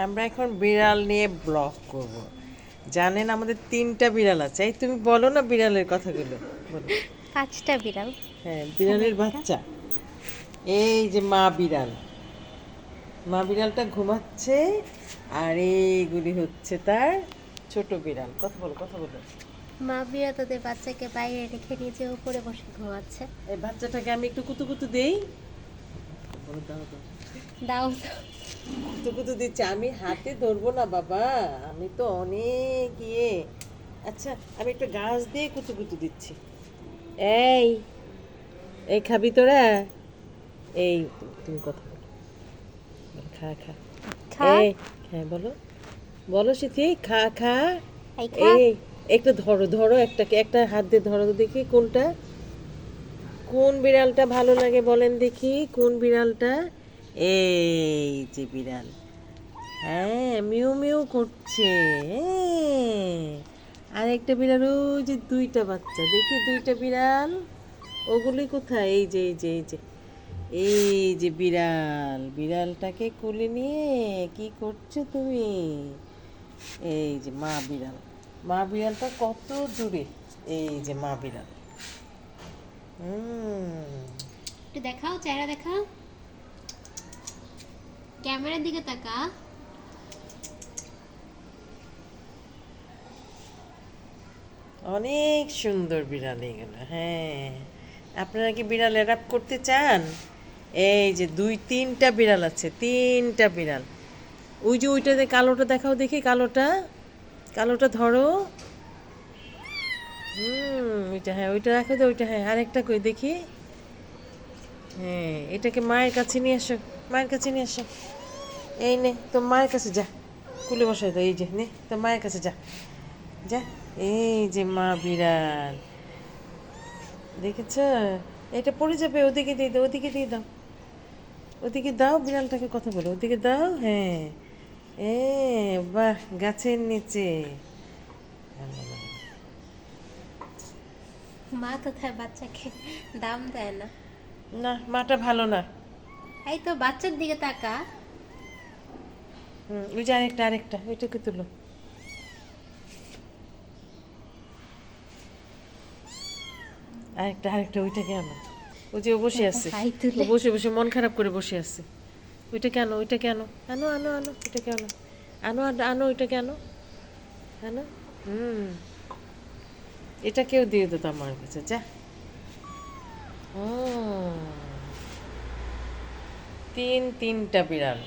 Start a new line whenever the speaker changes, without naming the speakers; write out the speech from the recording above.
আমরা এখন বিড়াল নিয়ে ব্লগ করব। জানেন আমাদের 3টা বিড়াল আছে। এই তুমি বলো না বিড়ালের কথাগুলো বলো।
5টা বিড়াল।
হ্যাঁ, বিড়ালের বাচ্চা। এই যে মা বিড়াল, মা বিড়ালটা ঘুমাচ্ছে, আর এইগুলি হচ্ছে তার ছোট বিড়াল। কথা বলো, কথা বলো।
মা বিড়াল তাদের বাচ্চাকে বাইরে রেখে নিজে উপরে বসে ঘুমাচ্ছে।
এই বাচ্চাটাকে আমি একটু কুতু কুতু দেই। বলো, দাও দাও।
দাও দাও।
কুতু কুতু দিচ্ছে, আমি হাতে ধরবো না বাবা, আমি তো অনেক আচ্ছা, আমি একটা গাছ দিয়ে কুতু কুতু দিচ্ছি। এই এই খাবি তোরা? এই তুমি কথা বলো, খা খা।
খা।
এই হ্যাঁ বলো, বলো সিথি, খা খা।
এই খা।
এই একটা ধরো ধরো, একটা হাত দিয়ে ধরো তো দেখি কোনটা, কোন বিড়ালটা ভালো লাগে বলেন দেখি, কোন বিড়ালটা? এই যে বিড়াল, হ্যাঁ মিউ মিউ করছে। হ্যাঁ, আর একটা বিড়াল, ওই যে 2টা বাচ্চা, দেখি 2টা বিড়াল, ওগুলি কোথায়? এই যে এই যে এই যে এই যে বিড়াল, বিড়ালটাকে কোলে নিয়ে কি করছো তুমি? এই যে মা বিড়াল, মা বিড়ালটা কত দূরে, এই যে মা বিড়াল।
একটু দেখাও, চেহারা দেখাও, ক্যামেরার দিকে তাকা।
অনেক সুন্দর বিড়াল এগুলো। হ্যাঁ, আপনারা কি বিড়াল অ্যাডাপ্ট করতে চান? এই যে 2-3টা বিড়াল আছে, 3টা বিড়াল। ওই যে ওইটাতে কালোটা দেখাও দেখি, কালোটা, কালোটা ধরো। ওইটা, হ্যাঁ ওইটা রাখো তো, ওইটা, হ্যাঁ আরেকটা কই দেখি। হ্যাঁ, এটাকে মায়ের কাছে নিয়ে আসো, মায়ের কাছে নিয়ে আসো। এই নে, তো মায়ের কাছে যা, কুলে বসাই দাও। এই যে নে, তো মায়ের কাছে যা, যা। এই যে মা বিড়াল, দেখেছ? এটা পড়ে যাবে, ওদিকে দিয়ে দাও, ওদিকে দিয়ে দাও, ওদিকে দাও, বিড়ালটাকে কথা বলো, ওদিকে দাও। হ্যাঁ, এ বাহ, গাছের নিচে।
মা তো তার বাচ্চাকে দাম দেয় না।
না, মাটা ভালো না।
এই তো বাচ্চার দিকে তাকা।
ওই যে আরেকটা, আরেকটা ওইটাকে তুলো। আরেকটা, আরেকটা ওইটাকে আনো। ওই যে ও বসে আছে,
হাই
ও
তুলে।
বসে বসে মন খারাপ করে বসে আছে। ওইটা কেন, ওইটা কেন? আনো আনো আনো, ওইটা কেন? আনো আনো আনো, ওইটা কেন? আনো। এটা কেউ দিয়ে দিত আমার কাছে, যা। ও 3-3টা বিড়াল।